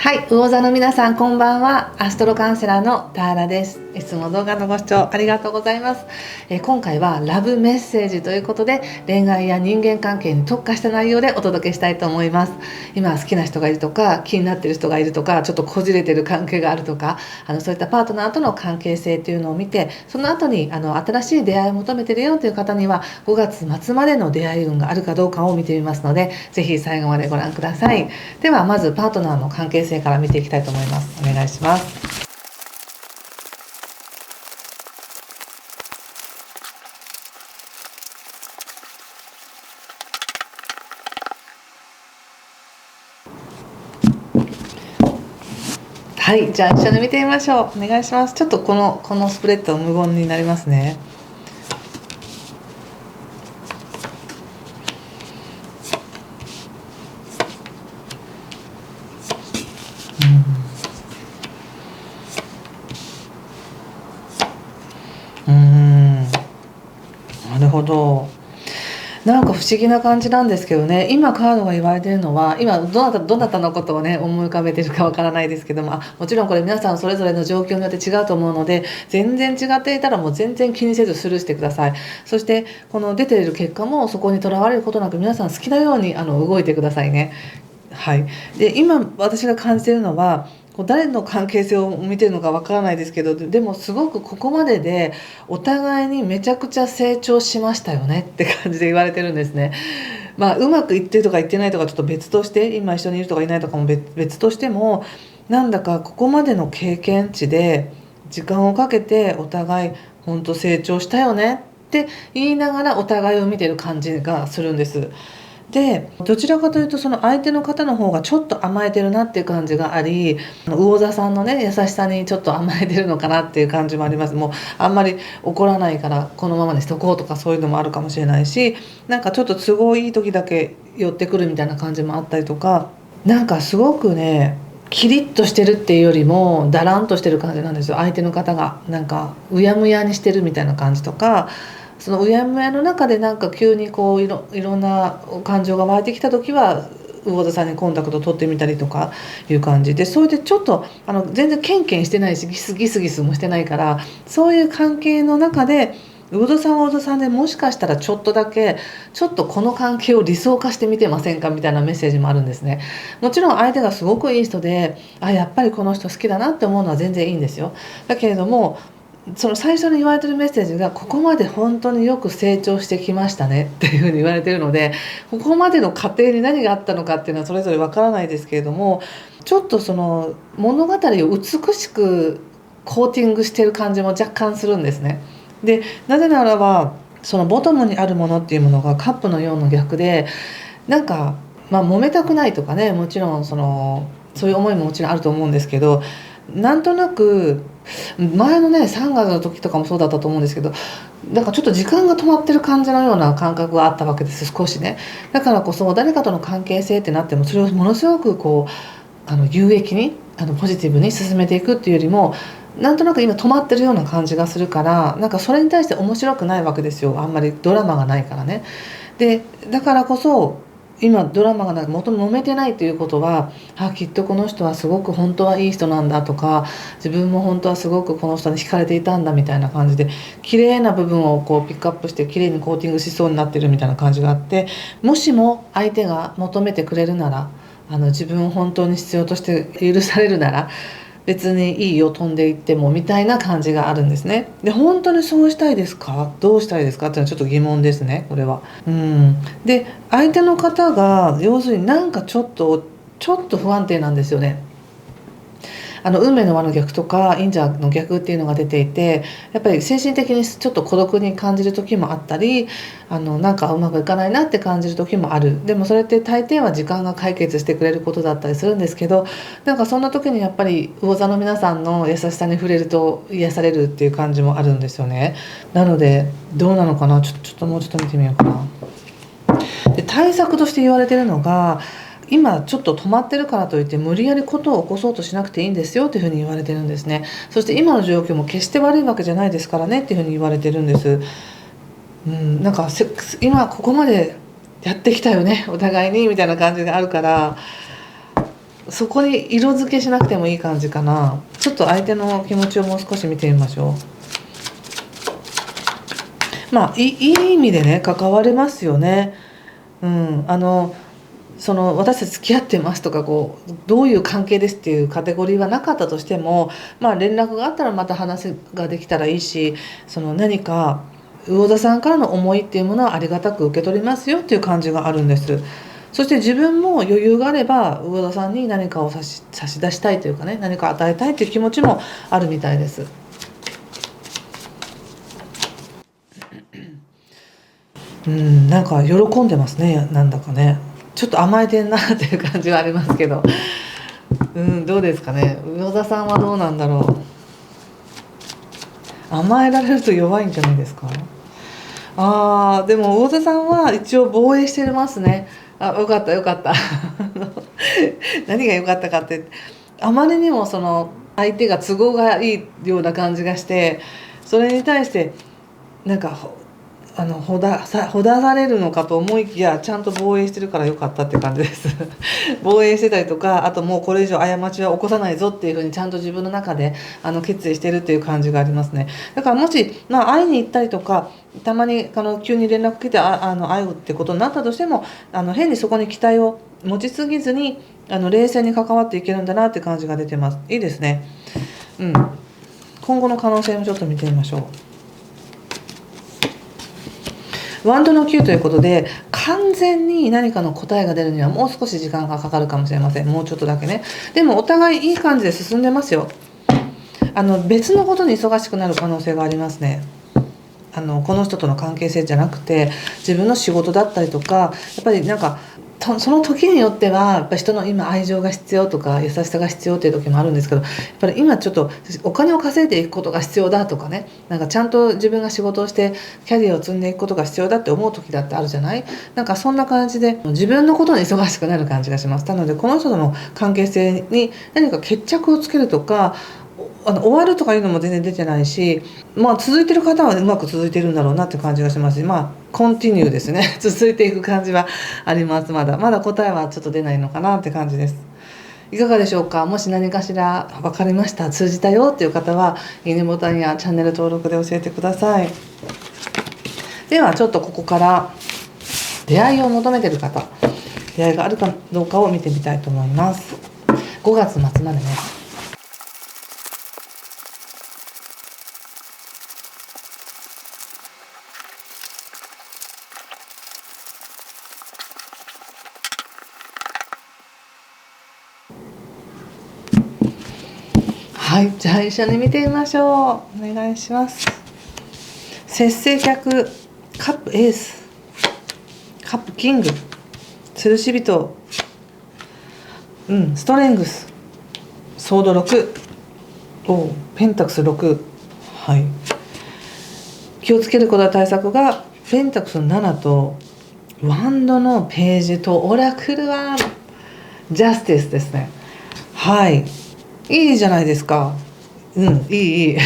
はい、魚座の皆さんこんばんは。アストロカウンセラーのターラです。いつも動画のご視聴ありがとうございます。今回はラブメッセージということで、恋愛や人間関係に特化した内容でお届けしたいと思います。今好きな人がいるとか、気になっている人がいるとか、ちょっとこじれてる関係があるとか、そういったパートナーとの関係性というのを見て、その後に新しい出会いを求めているよという方には5月末までの出会い運があるかどうかを見てみますので、ぜひ最後までご覧ください。ではまずパートナーの関係性から見ていきたいと思います。お願いします。はい、じゃあ一緒に見てみましょう。お願いします。ちょっとこのスプレッド無言になりますね。なるほど。なんか不思議な感じなんですけどね、今カードが言われているのは、今どなたのことをね思い浮かべてるかわからないですけども、もちろんこれ皆さんそれぞれの状況によって違うと思うので、全然違っていたらもう全然気にせずスルーしてください。そしてこの出ている結果もそこにとらわれることなく、皆さん好きなように動いてくださいね。はい。で今私が感じているのは、誰の関係性を見てるのかわからないですけど、でもすごくここまででお互いにめちゃくちゃ成長しましたよねって感じで言われてるんですね。うまくいってるとかいってないとかちょっと別として、今一緒にいるとかいないとかも別としても、なんだかここまでの経験値で時間をかけてお互い本当成長したよねって言いながらお互いを見てる感じがするんです。でどちらかというとその相手の方の方がちょっと甘えてるなっていう感じがあり、魚座さんのね優しさにちょっと甘えてるのかなっていう感じもあります。もうあんまり怒らないからこのままにしとこうとか、そういうのもあるかもしれないし、なんかちょっと都合いい時だけ寄ってくるみたいな感じもあったりとか、なんかすごくねキリッとしてるっていうよりもだらんとしてる感じなんですよ。相手の方がなんかうやむやにしてるみたいな感じとか、そのうやむやの中でなんか急にこういろんな感情が湧いてきた時は魚田さんにコンタクト取ってみたりとかいう感じで、それでちょっと全然ケンケンしてないしギスギスギスもしてないから、そういう関係の中で魚田さんは魚田さんで、もしかしたらちょっとだけちょっとこの関係を理想化してみてませんかみたいなメッセージもあるんですね。もちろん相手がすごくいい人で、やっぱりこの人好きだなって思うのは全然いいんですよ。だけれどもその最初に言われてるメッセージが、ここまで本当によく成長してきましたねっていうふうに言われてるので、ここまでの過程に何があったのかっていうのはそれぞれわからないですけれども、ちょっとその物語を美しくコーティングしてる感じも若干するんですね。でなぜならば、そのボトムにあるものっていうものがカップの4の逆で、なんか揉めたくないとかね、もちろんそういう思いももちろんあると思うんですけど、なんとなく前のね3月の時とかもそうだったと思うんですけど、なんかちょっと時間が止まってる感じのような感覚があったわけです、少しね。だからこそ誰かとの関係性ってなっても、それをものすごくこう有益にポジティブに進めていくっていうよりも、なんとなく今止まってるような感じがするから、なんかそれに対して面白くないわけですよ。あんまりドラマがないからね。でだからこそ今ドラマがなんか元々揉めてないということは、きっとこの人はすごく本当はいい人なんだとか、自分も本当はすごくこの人に惹かれていたんだみたいな感じで、綺麗な部分をこうピックアップして綺麗にコーティングしそうになってるみたいな感じがあって、もしも相手が求めてくれるなら、自分を本当に必要として許されるなら別にいいよ、飛んでいってもみたいな感じがあるんですね。で本当にそうしたいですか、どうしたいですかっていうのはちょっと疑問ですね、これは。で相手の方が要するになんかちょっと不安定なんですよね。運命の輪の逆とか忍者の逆っていうのが出ていて、やっぱり精神的にちょっと孤独に感じる時もあったり、なんかうまくいかないなって感じる時もある。でもそれって大抵は時間が解決してくれることだったりするんですけど、なんかそんな時にやっぱり魚座の皆さんの優しさに触れると癒されるっていう感じもあるんですよね。なのでどうなのかな、ちょっともうちょっと見てみようかな。で対策として言われてるのが、今ちょっと止まってるからといって無理やりことを起こそうとしなくていいんですよというふうに言われてるんですね。そして今の状況も決して悪いわけじゃないですからねっていうふうに言われてるんです。なんか今ここまでやってきたよねお互いにみたいな感じがあるから、そこに色付けしなくてもいい感じかな。ちょっと相手の気持ちをもう少し見てみましょう。いい意味でね関われますよね。私たち付き合ってますとかどういう関係ですっていうカテゴリーはなかったとしても、連絡があったらまた話ができたらいいし、何か魚座さんからの思いっていうものはありがたく受け取りますよっていう感じがあるんです。そして自分も余裕があれば魚座さんに何かを差し出したいというかね、何か与えたいという気持ちもあるみたいです。なんか喜んでますね。なんだかねちょっと甘えてんなっていう感じはありますけど、どうですかね。魚座さんはどうなんだろう。甘えられると弱いんじゃないですか。でも魚座さんは一応防衛してますね。よかったよかった何が良かったかって、あまりにも相手が都合がいいような感じがして、それに対してなんかほだされるのかと思いきやちゃんと防衛してるから良かったって感じです防衛してたりとか、あともうこれ以上過ちは起こさないぞっていうふうにちゃんと自分の中で決意してるっていう感じがありますね。だからもし、会いに行ったりとかたまに急に連絡来て会うってことになったとしても、変にそこに期待を持ちすぎずに冷静に関わっていけるんだなって感じが出てます。いいですね。今後の可能性もちょっと見てみましょう。ワンドの9ということで、完全に何かの答えが出るにはもう少し時間がかかるかもしれません。もうちょっとだけね。でもお互いいい感じで進んでますよ。別のことに忙しくなる可能性がありますね。この人との関係性じゃなくて自分の仕事だったりとか、やっぱりその時によってはやっぱり人の今愛情が必要とか優しさが必要っていう時もあるんですけど、やっぱり今ちょっとお金を稼いでいくことが必要だとかね、ちゃんと自分が仕事をしてキャリアを積んでいくことが必要だって思う時だってあるじゃない。そんな感じで自分のことに忙しくなる感じがします。なのでこの人との関係性に何か決着をつけるとか終わるとかいうのも全然出てないし、続いてる方はうまく続いてるんだろうなって感じがしますし、コンティニューですね続いていく感じはあります。まだ答えはちょっと出ないのかなって感じです。いかがでしょうか。もし何かしら分かりました、通じたよっていう方はいいねボタンやチャンネル登録で教えてください。ではちょっとここから出会いを求めてる方、出会いがあるかどうかを見てみたいと思います。5月末までね。はい、じゃあ一緒に見てみましょう。お願いします。節制客、カップエース、カップキング、吊るし人、ストレングス、ソード6、ペンタクス6、はい。気をつけることは対策がペンタクスの7とワンドのページとオラクルはジャスティスですね。はい。いいじゃないですか。いい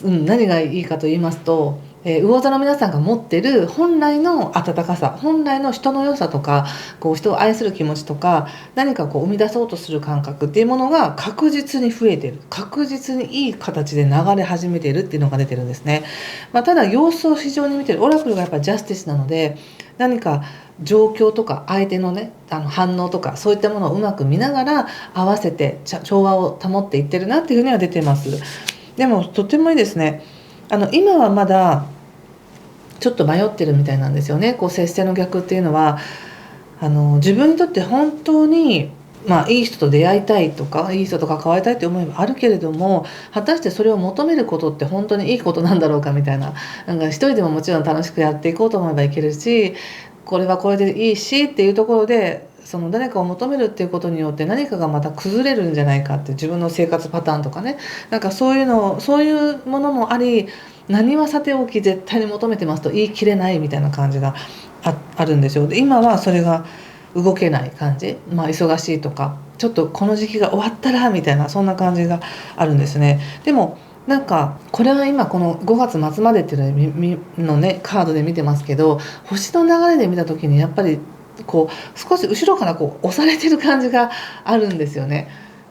何がいいかと言いますと、魚座の皆さんが持ってる本来の温かさ、本来の人の良さとか人を愛する気持ちとか、何か生み出そうとする感覚っていうものが確実に増えてる、確実にいい形で流れ始めているっていうのが出てるんですね。ただ様子を非常に見てるオラクルがやっぱりジャスティスなので、何か状況とか相手のね反応とかそういったものをうまく見ながら合わせて調和を保っていってるなっていうふうには出てます。でもとてもいいですね。今はまだちょっと迷ってるみたいなんですよね。節制の逆っていうのは自分にとって本当にいい人と出会いたいとかいい人と関わりたいって思いもあるけれども、果たしてそれを求めることって本当にいいことなんだろうかみたいな、一人でももちろん楽しくやっていこうと思えばいけるし、これはこれでいいしっていうところで、誰かを求めるっていうことによって何かがまた崩れるんじゃないかって、自分の生活パターンとかね、そういうものもあり、何はさておき絶対に求めてますと言い切れないみたいな感じがあるんですよ。で今はそれが動けない感じ、忙しいとかちょっとこの時期が終わったらみたいな、そんな感じがあるんですね。でもこれは今この5月末までっていうのねカードで見てますけど、星の流れで見た時にやっぱりこう少し後ろからこう押されてる感じがあるんですよね。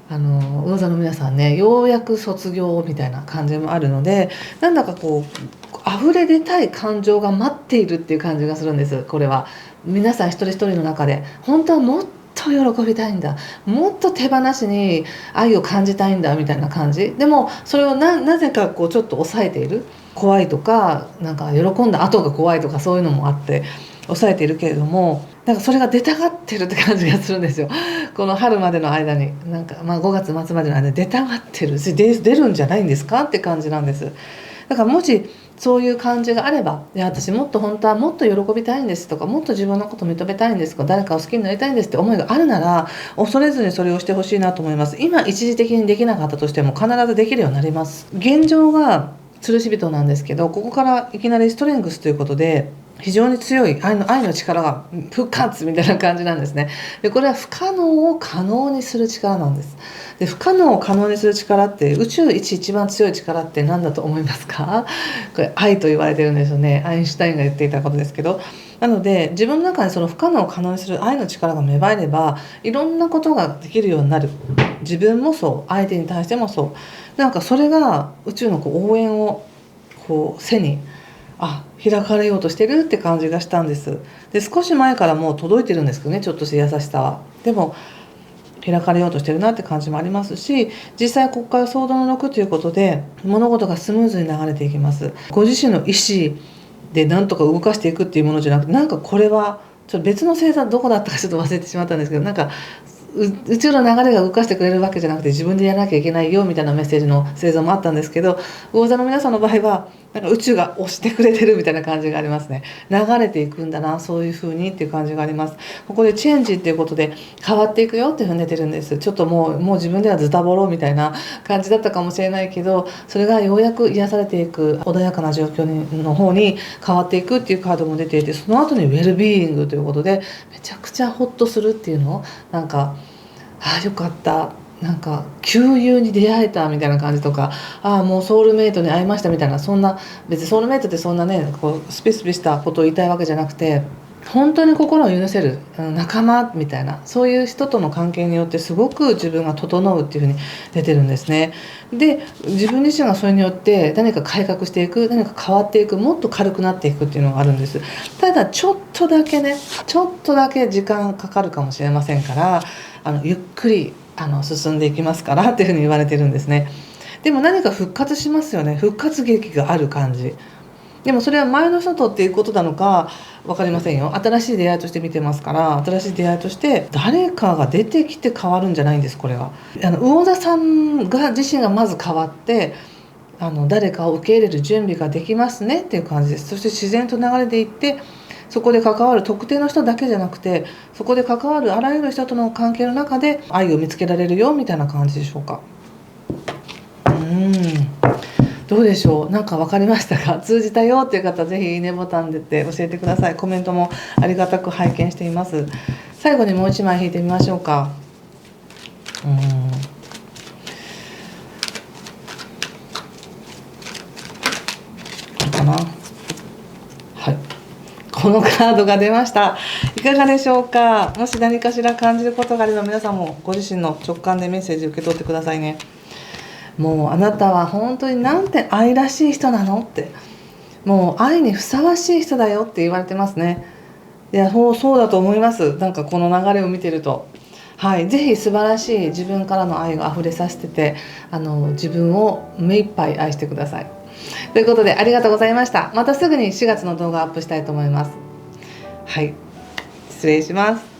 魚座の皆さんね、ようやく卒業みたいな感じもあるので、なんだかこう溢れ出たい感情が待っているっていう感じがするんです。これは皆さん一人一人の中で本当はもっと喜びたいんだ、もっと手放しに愛を感じたいんだみたいな感じでも、それをなぜかこうちょっと抑えている、怖いとかなんか喜んだ後が怖いとかそういうのもあって抑えているけれども、なんかそれが出たがってるって感じがするんですよ。この春までの間になんか、5月末までの間に出たがってるし、出るんじゃないんですかって感じなんです。だからもしそういう感じがあれば、いや私もっと本当はもっと喜びたいんですとか、もっと自分のこと認めたいんですとか、誰かを好きになりたいんですって思いがあるなら、恐れずにそれをしてほしいなと思います。今一時的にできなかったとしても必ずできるようになります。現状が吊るし人なんですけど、ここからいきなりストレングスということで非常に強い愛の力が復活みたいな感じなんですね。でこれは不可能を可能にする力なんです。で不可能を可能にする力って、宇宙一番強い力って何だと思いますか？これ愛と言われてるんですよね。アインシュタインが言っていたことですけど、なので自分の中にその不可能を可能にする愛の力が芽生えれば、いろんなことができるようになる。自分もそう、相手に対してもそう。なんかそれが宇宙の応援を背に開かれようとしてるって感じがしたんです。で少し前からもう届いてるんですけどね、ちょっとした優しさは。でも開かれようとしてるなって感じもありますし、実際ここからソードの6ということで物事がスムーズに流れていきます。ご自身の意思で何とか動かしていくっていうものじゃなくて、なんかこれはちょっと別の星座どこだったかちょっと忘れてしまったんですけど、なんか宇宙の流れが動かしてくれるわけじゃなくて自分でやらなきゃいけないよみたいなメッセージの星座もあったんですけど、魚座の皆さんの場合はなんか宇宙が押してくれてるみたいな感じがありますね。流れていくんだな、そういう風にっていう感じがあります。ここでチェンジっていうことで変わっていくよっていうふうに出てるんです。ちょっともう自分ではズタボロみたいな感じだったかもしれないけど、それがようやく癒されていく穏やかな状況の方に変わっていくっていうカードも出ていて、その後にウェルビーイングということでめちゃくちゃホッとするっていうのをなんかよかった、なんか旧友に出会えたみたいな感じとか、もうソウルメイトに会いましたみたいな、そんな別にソウルメイトってそんなねこうスペスペしたことを言いたいわけじゃなくて、本当に心を許せる仲間みたいな、そういう人との関係によってすごく自分が整うっていうふうに出てるんですね。で自分自身がそれによって何か改革していく、何か変わっていく、もっと軽くなっていくっていうのがあるんです。ただちょっとだけ時間かかるかもしれませんから、ゆっくり進んでいきますからっていうふうに言われてるんですね。でも何か復活しますよね。復活劇がある感じ。でもそれは前の人とっていうことなのか分かりませんよ。新しい出会いとして見てますから、新しい出会いとして誰かが出てきて変わるんじゃないんです。これは魚座さんが自身がまず変わって、誰かを受け入れる準備ができますねっていう感じです。そして自然と流れていって、そこで関わる特定の人だけじゃなくて、そこで関わるあらゆる人との関係の中で愛を見つけられるよみたいな感じでしょうか。どうでしょう。なんか分かりましたか？通じたよっていう方、ぜひいいねボタンで教えてください。コメントもありがたく拝見しています。最後にもう一枚引いてみましょうか。いいかな。はい、このカードが出ました。いかがでしょうか？もし何かしら感じることがあれば、皆さんもご自身の直感でメッセージ受け取ってくださいね。もうあなたは本当になんて愛らしい人なのって、もう愛にふさわしい人だよって言われてますね。いやそうだと思います。なんかこの流れを見てると、ぜひ素晴らしい自分からの愛をあふれさせてて、自分を目いっぱい愛してください。ということでありがとうございました。またすぐに4月の動画をアップしたいと思います。失礼します。